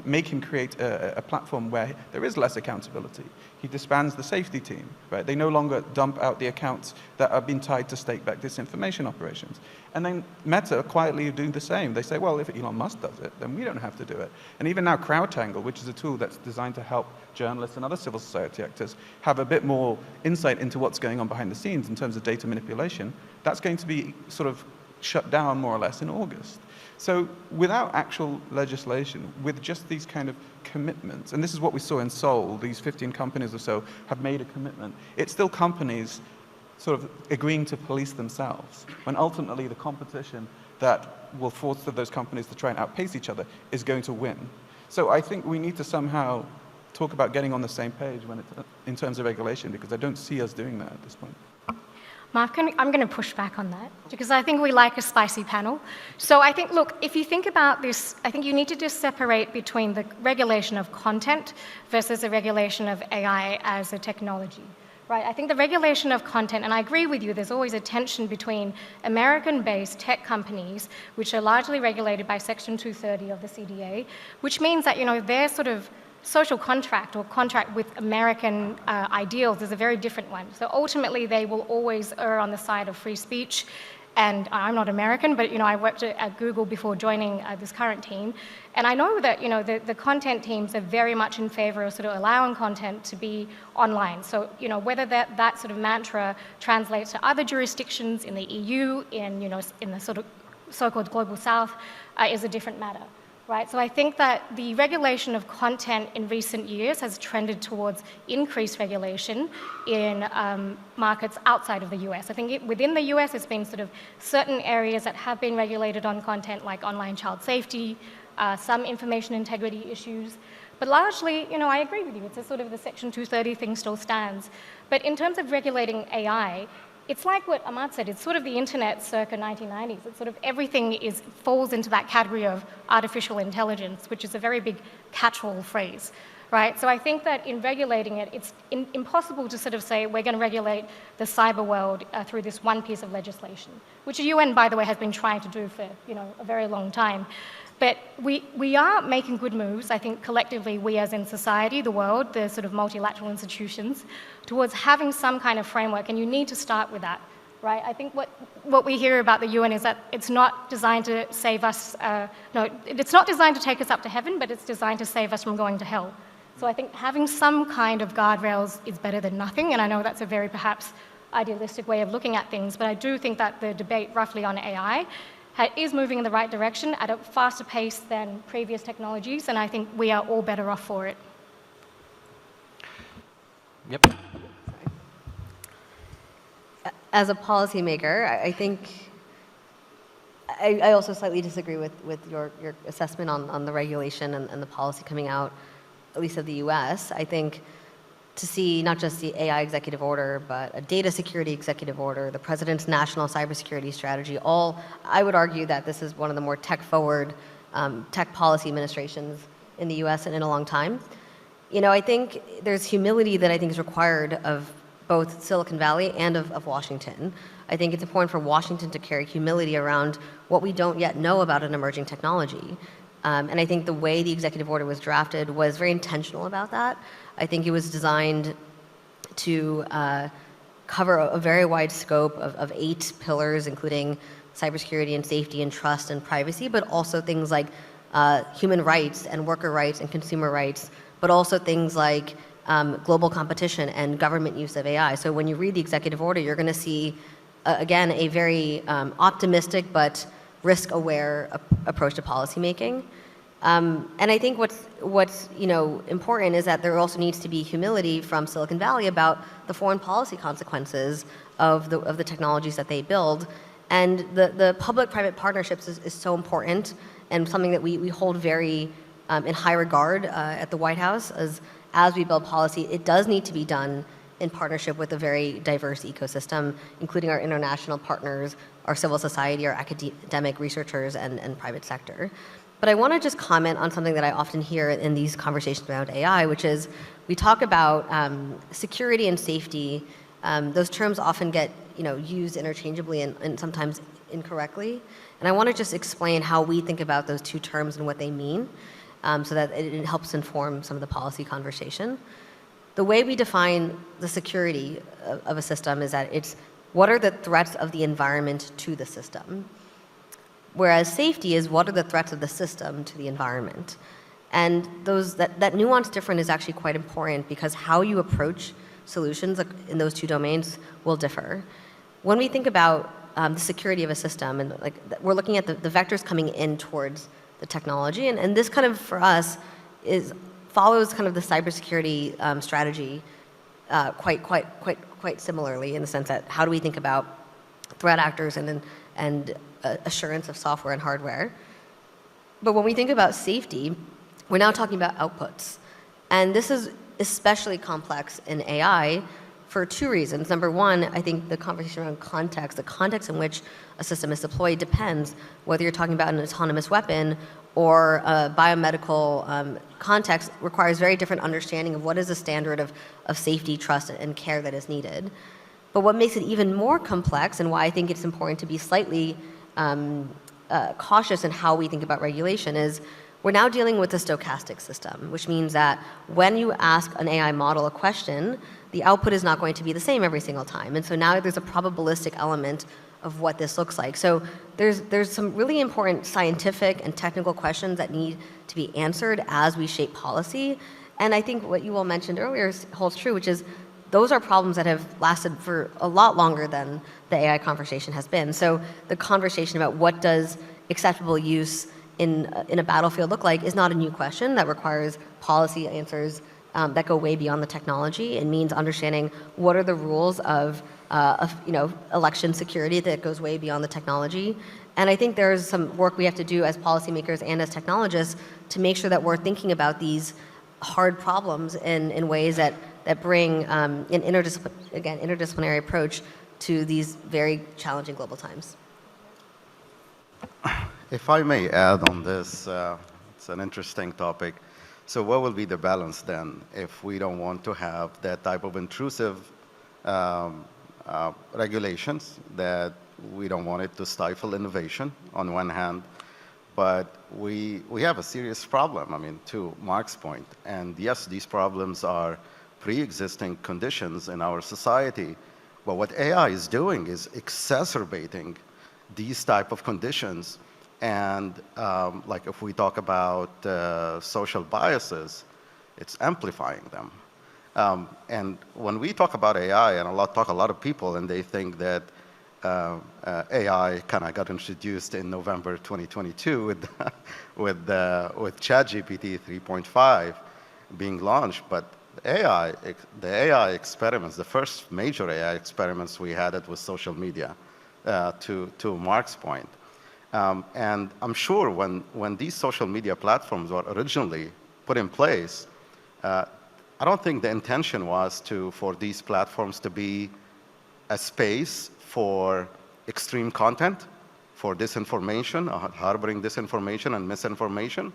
make him create a platform where there is less accountability. He disbands the safety team, right? They no longer dump out the accounts that have been tied to state-backed disinformation operations. And then Meta quietly do the same. They say, well, if Elon Musk does it, then we don't have to do it. And even now CrowdTangle, which is a tool that's designed to help journalists and other civil society actors have a bit more insight into what's going on behind the scenes in terms of data manipulation, that's going to be sort of shut down more or less in August. So without actual legislation, with just these kind of commitments, and this is what we saw in Seoul, these 15 companies or so have made a commitment. It's still companies sort of agreeing to police themselves, when ultimately the competition that will force those companies to try and outpace each other is going to win. So I think we need to somehow talk about getting on the same page in terms of regulation, because I don't see us doing that at this point. Marc, I'm going to push back on that because I think we like a spicy panel. So I think, look, if you think about this, I think you need to just separate between the regulation of content versus the regulation of AI as a technology. Right, I think the regulation of content, and I agree with you, there's always a tension between American-based tech companies, which are largely regulated by Section 230 of the CDA, which means that, their sort of social contract or contract with American ideals is a very different one. So ultimately, they will always err on the side of free speech. And I'm not American, but I worked at Google before joining this current team, and I know that the content teams are very much in favor of sort of allowing content to be online. So whether that sort of mantra translates to other jurisdictions in the EU, in the sort of so-called global South, is a different matter. Right, so I think that the regulation of content in recent years has trended towards increased regulation in markets outside of the US. I think within the US, it's been sort of certain areas that have been regulated on content, like online child safety, some information integrity issues. But largely, I agree with you. It's a sort of the Section 230 thing still stands. But in terms of regulating AI, it's like what Hamid said, it's sort of the internet circa 1990s. It's sort of everything falls into that category of artificial intelligence, which is a very big catch-all phrase, right? So I think that in regulating it, it's impossible to sort of say we're going to regulate the cyber world through this one piece of legislation, which the UN, by the way, has been trying to do for a very long time. But we are making good moves, I think, collectively, we as in society, the world, the sort of multilateral institutions, towards having some kind of framework, and you need to start with that, right? I think what we hear about the UN is that it's not designed to save us, it's not designed to take us up to heaven, but it's designed to save us from going to hell. So I think having some kind of guardrails is better than nothing, and I know that's a very perhaps idealistic way of looking at things, but I do think that the debate roughly on AI is moving in the right direction at a faster pace than previous technologies, and I think we are all better off for it. Yep. As a policymaker, I think I also slightly disagree with your assessment on the regulation and the policy coming out, at least of the US. I think to see not just the AI executive order, but a data security executive order, the president's national cybersecurity strategy, I would argue that this is one of the more tech-forward tech policy administrations in the US and in a long time. I think there's humility that I think is required of both Silicon Valley and of Washington. I think it's important for Washington to carry humility around what we don't yet know about an emerging technology. And I think the way the executive order was drafted was very intentional about that. I think it was designed to cover a very wide scope of 8 pillars, including cybersecurity and safety and trust and privacy, but also things like human rights and worker rights and consumer rights, but also things like global competition and government use of AI. So when you read the executive order, you're going to see, again, a very optimistic but risk-aware approach to policymaking. And I think what's important is that there also needs to be humility from Silicon Valley about the foreign policy consequences of the technologies that they build. And the public-private partnerships is so important and something that we hold very in high regard at the White House as we build policy. It does need to be done in partnership with a very diverse ecosystem, including our international partners, our civil society, our academic researchers, and private sector. But I want to just comment on something that I often hear in these conversations about AI, which is we talk about security and safety. Those terms often get used interchangeably and sometimes incorrectly. And I want to just explain how we think about those two terms and what they mean so that it helps inform some of the policy conversation. The way we define the security of a system is that it's what are the threats of the environment to the system, whereas safety is what are the threats of the system to the environment. And that nuance difference is actually quite important because how you approach solutions in those two domains will differ. When we think about the security of a system, and we're looking at the vectors coming in towards the technology, and this kind of, for us, follows kind of the cybersecurity strategy quite similarly in the sense that how do we think about threat actors and assurance of software and hardware. But when we think about safety, we're now talking about outputs. And this is especially complex in AI for two reasons. Number one, I think the conversation around context, the context in which a system is deployed depends whether you're talking about an autonomous weapon or a biomedical context requires very different understanding of what is the standard of safety, trust, and care that is needed. But what makes it even more complex, and why I think it's important to be slightly cautious in how we think about regulation, is we're now dealing with a stochastic system, which means that when you ask an AI model a question, the output is not going to be the same every single time. And so now there's a probabilistic element of what this looks like. So there's some really important scientific and technical questions that need to be answered as we shape policy. And I think what you all mentioned earlier holds true, which is those are problems that have lasted for a lot longer than the AI conversation has been. So the conversation about what does acceptable use in a battlefield look like is not a new question that requires policy answers that go way beyond the technology. It means understanding what are the rules of election security that goes way beyond the technology. And I think there's some work we have to do as policymakers and as technologists to make sure that we're thinking about these hard problems in ways that bring an interdisciplinary approach to these very challenging global times. If I may add on this, it's an interesting topic. So what will be the balance then if we don't want to have that type of intrusive regulations, that we don't want it to stifle innovation on one hand, but we have a serious problem, I mean, to Marc's point. And yes, these problems are pre-existing conditions in our society, but what AI is doing is exacerbating these type of conditions. And like if we talk about social biases, it's amplifying them. And when we talk about AI, and a lot of people, and they think that AI kind of got introduced in November 2022 with ChatGPT 3.5 being launched. But the AI experiments, the first major AI experiments we had, it was social media, to Marc's point. And I'm sure when these social media platforms were originally put in place, I don't think the intention was for these platforms to be a space for extreme content, for disinformation, harboring disinformation and misinformation.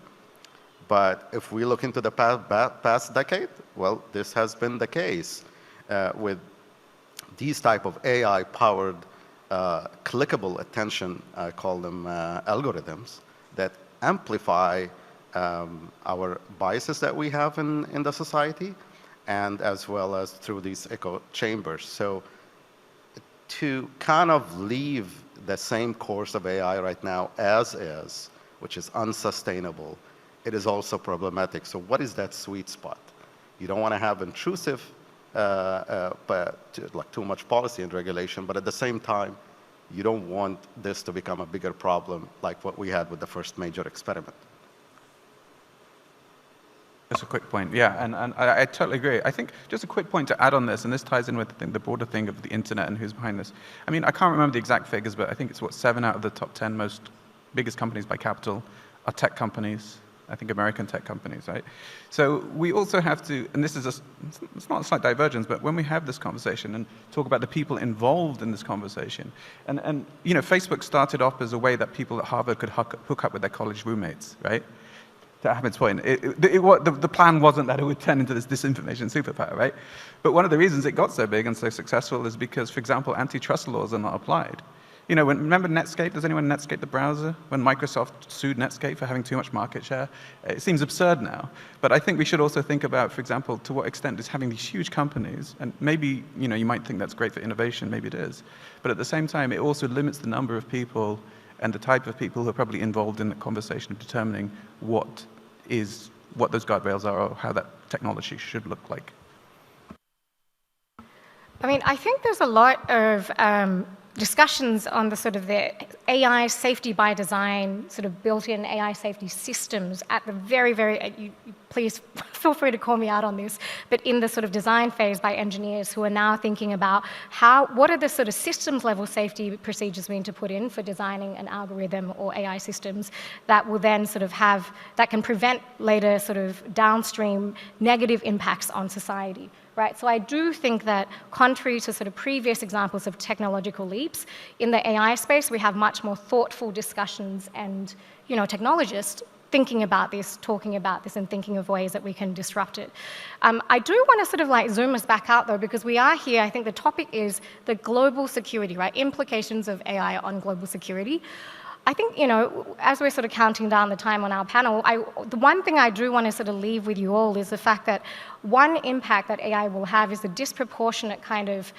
But if we look into the past decade, well, this has been the case with these type of AI-powered clickable attention, I call them algorithms, that amplify our biases that we have in the society, and as well as through these echo chambers. So to kind of leave the same course of AI right now as is, which is unsustainable, it is also problematic. So what is that sweet spot? You don't want to have intrusive, like too much policy and regulation, but at the same time, you don't want this to become a bigger problem like what we had with the first major experiment. Just a quick point, yeah, and I totally agree. I think just a quick point to add on this, and this ties in with the broader thing of the internet and who's behind this. I mean, I can't remember the exact figures, but I think it's 7 out of the top 10 biggest companies by capital are tech companies. I think American tech companies, right? So we also have to, and this is it's not a slight divergence, but when we have this conversation and talk about the people involved in this conversation, and you know, Facebook started off as a way that people at Harvard could hook up with their college roommates, right? To Hamid's point, the plan wasn't that it would turn into this disinformation superpower, right? But one of the reasons it got so big and so successful is because, for example, antitrust laws are not applied. You know, remember Netscape? Does anyone Netscape the browser? When Microsoft sued Netscape for having too much market share? It seems absurd now. But I think we should also think about, for example, to what extent is having these huge companies, and maybe, you know, you might think that's great for innovation, maybe it is. But at the same time, it also limits the number of people and the type of people who are probably involved in the conversation of determining what those guardrails are or how that technology should look like. I mean, I think there's a lot of discussions on the sort of the AI safety by design, sort of built-in AI safety systems at the very, please feel free to call me out on this, but in the sort of design phase by engineers who are now thinking about what are the sort of systems level safety procedures we need to put in for designing an algorithm or AI systems that will then sort of that can prevent later sort of downstream negative impacts on society. Right, so I do think that contrary to sort of previous examples of technological leaps, in the AI space we have much more thoughtful discussions and, technologists thinking about this, talking about this, and thinking of ways that we can disrupt it. I do want to sort of like zoom us back out though, because we are here, I think the topic is the global security, right? Implications of AI on global security. I think, as we're sort of counting down the time on our panel, the one thing I do want to sort of leave with you all is the fact that one impact that AI will have is the disproportionate kind of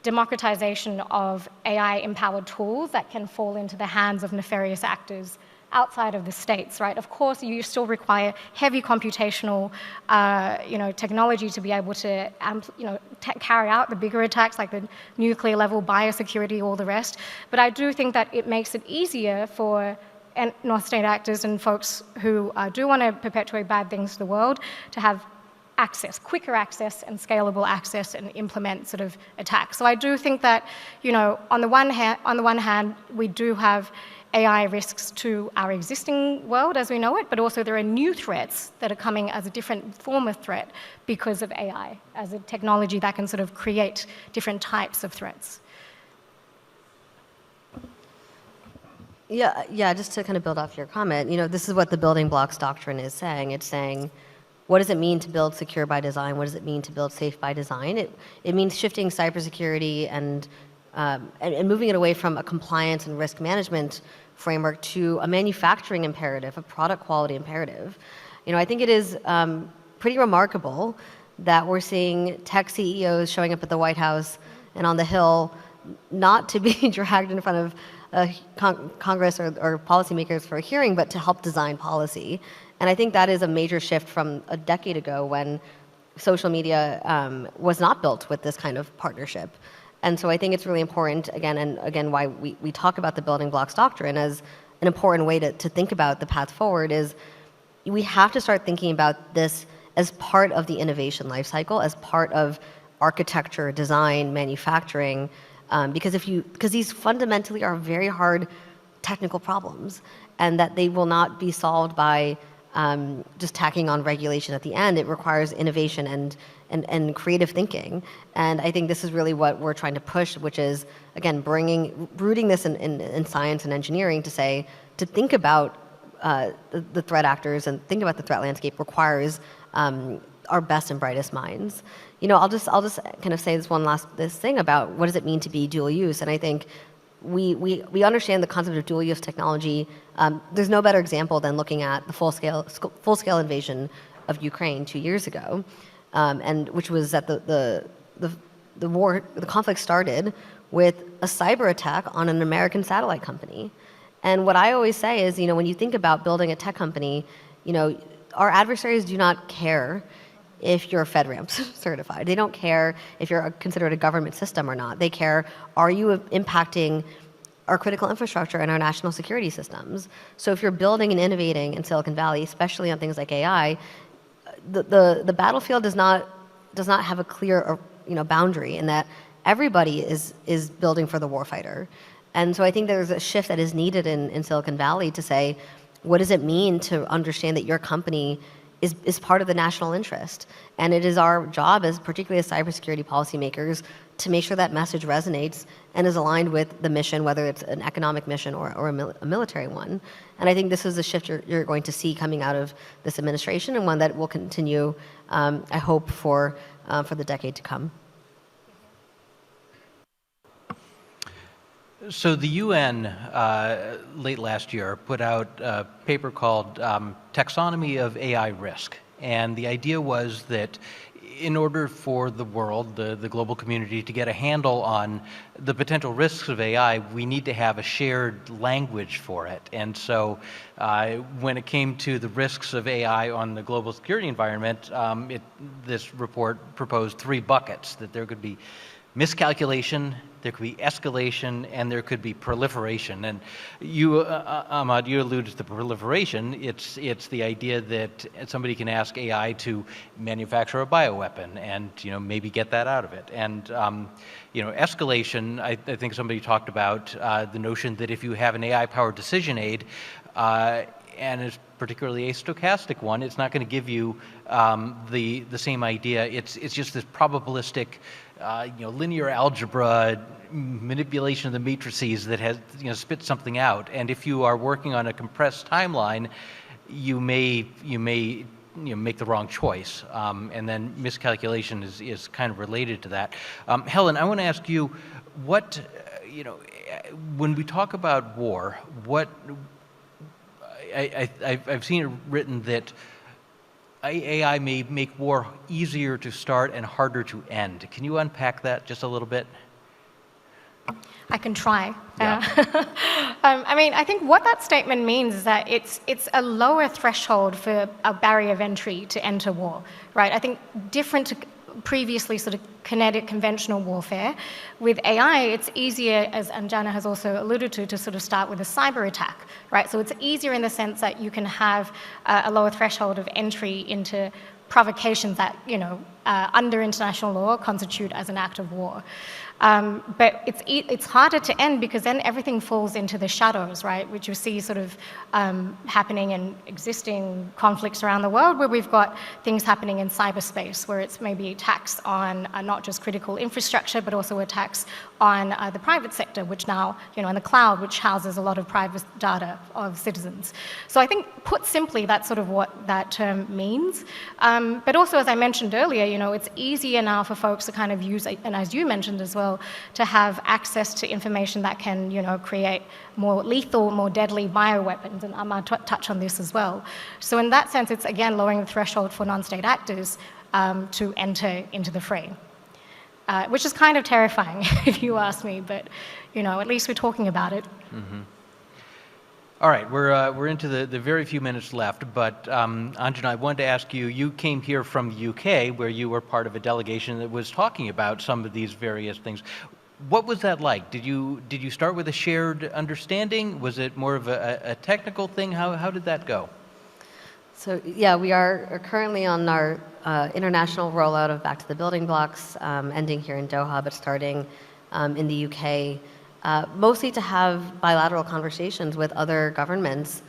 democratization of AI-empowered tools that can fall into the hands of nefarious actors outside of the states, right? Of course, you still require heavy computational, technology to be able to, carry out the bigger attacks like the nuclear level, biosecurity, all the rest. But I do think that it makes it easier for North State actors and folks who do want to perpetuate bad things to the world to have access, quicker access and scalable access and implement sort of attacks. So I do think that, on the one hand, we do have AI risks to our existing world as we know it, but also there are new threats that are coming as a different form of threat because of AI, as a technology that can sort of create different types of threats. Yeah, just to kind of build off your comment, this is what the building blocks doctrine is saying. It's saying, what does it mean to build secure by design? What does it mean to build safe by design? It means shifting cybersecurity and moving it away from a compliance and risk management framework to a manufacturing imperative, a product quality imperative. I think it is pretty remarkable that we're seeing tech CEOs showing up at the White House and on the Hill not to be dragged in front of Congress or policymakers for a hearing, but to help design policy. And I think that is a major shift from a decade ago when social media was not built with this kind of partnership. And so I think it's really important, again, why we talk about the building blocks doctrine as an important way to think about the path forward is we have to start thinking about this as part of the innovation life cycle, as part of architecture, design, manufacturing, because these fundamentally are very hard technical problems, and that they will not be solved by just tacking on regulation at the end. It requires innovation and creative thinking. And I think this is really what we're trying to push, which is, again, rooting this in science and engineering to think about the threat actors and think about the threat landscape requires our best and brightest minds. I'll just kind of say this thing about what does it mean to be dual use. And I think we understand the concept of dual use technology. There's no better example than looking at the full scale invasion of Ukraine 2 years ago, and which was that the conflict started with a cyber attack on an American satellite company. And what I always say is, when you think about building a tech company, our adversaries do not care if you're FedRAMP certified. They don't care if you're considered a government system or not. They care, are you impacting our critical infrastructure and our national security systems? So if you're building and innovating in Silicon Valley, especially on things like AI, the battlefield does not have a clear boundary in that everybody is building for the warfighter. And so I think there's a shift that is needed in Silicon Valley to say, what does it mean to understand that your company is part of the national interest? And it is our job, particularly as cybersecurity policymakers, to make sure that message resonates and is aligned with the mission, whether it's an economic mission or a military one. And I think this is a shift you're going to see coming out of this administration, and one that will continue, I hope, for the decade to come. So the UN late last year put out a paper called Taxonomy of AI Risk. And the idea was that in order for the world, the global community, to get a handle on the potential risks of AI, we need to have a shared language for it. And so when it came to the risks of AI on the global security environment, this report proposed 3 buckets, that there could be miscalculation, there could be escalation, and there could be proliferation. And you, Ahmad, you alluded to the proliferation. It's the idea that somebody can ask AI to manufacture a bioweapon and maybe get that out of it. And escalation, I think somebody talked about the notion that if you have an AI-powered decision aid, and it's particularly a stochastic one, it's not going to give you the same idea. It's just this probabilistic, linear algebra manipulation of the matrices that has spit something out. And if you are working on a compressed timeline, you may make the wrong choice. And then miscalculation is kind of related to that. Helen, I want to ask you, what when we talk about war, what I've seen it written that AI may make war easier to start and harder to end. Can you unpack that just a little bit? I can try. Yeah. I think what that statement means is that it's a lower threshold for a barrier of entry to enter war, right? I think different to previously sort of kinetic conventional warfare. With AI, it's easier, as Anjana has also alluded to sort of start with a cyber attack, right? So it's easier in the sense that you can have a lower threshold of entry into provocations that, under international law constitute as an act of war. But it's harder to end because then everything falls into the shadows, right? Which you see sort of happening in existing conflicts around the world, where we've got things happening in cyberspace, where it's maybe attacks on not just critical infrastructure, but also attacks on the private sector, which now, in the cloud, which houses a lot of private data of citizens. So I think, put simply, that's sort of what that term means. But also, as I mentioned earlier, it's easier now for folks to kind of use, and as you mentioned as well, to have access to information that can, create more lethal, more deadly bioweapons, and Ahmad touched on this as well. So in that sense, it's again lowering the threshold for non-state actors to enter into the fray, which is kind of terrifying, if you ask me. But at least we're talking about it. Mm-hmm. All right, we're into the very few minutes left, but Anjana, I wanted to ask you, you came here from the UK, where you were part of a delegation that was talking about some of these various things. What was that like? Did you start with a shared understanding? Was it more of a technical thing? How did that go? So yeah, we are currently on our international rollout of Back to the Building Blocks, ending here in Doha, but starting in the UK. Mostly to have bilateral conversations with other governments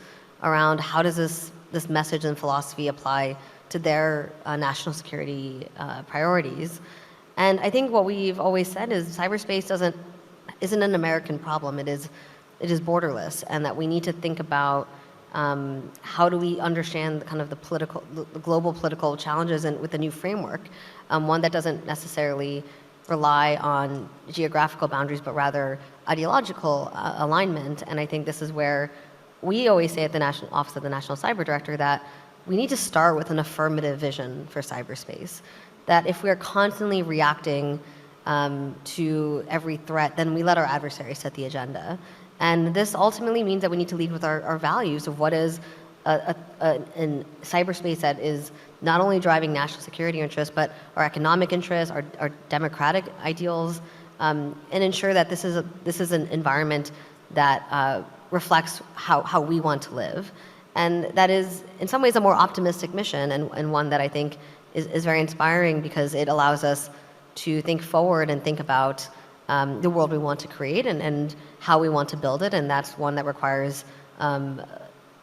around how does this message and philosophy apply to their national security priorities. And I think what we've always said is cyberspace isn't an American problem. It is borderless, and that we need to think about how do we understand kind of the global political challenges and with a new framework, one that doesn't necessarily rely on geographical boundaries, but rather ideological alignment. And I think this is where we always say at the National Office of the National Cyber Director that we need to start with an affirmative vision for cyberspace. That if we are constantly reacting to every threat, then we let our adversaries set the agenda. And this ultimately means that we need to lead with our values of what is in cyberspace that is not only driving national security interests, but our economic interests, our democratic ideals, and ensure that this is an environment that reflects how we want to live. And that is, in some ways, a more optimistic mission, and one that I think is very inspiring because it allows us to think forward and think about the world we want to create and how we want to build it, and that's one that requires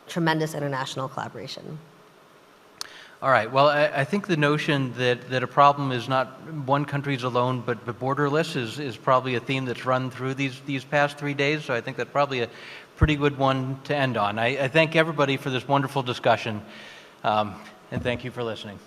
tremendous international collaboration. All right. Well, I think the notion that a problem is not one country's alone, but borderless is probably a theme that's run through these past 3 days. So I think that's probably a pretty good one to end on. I thank everybody for this wonderful discussion, and thank you for listening.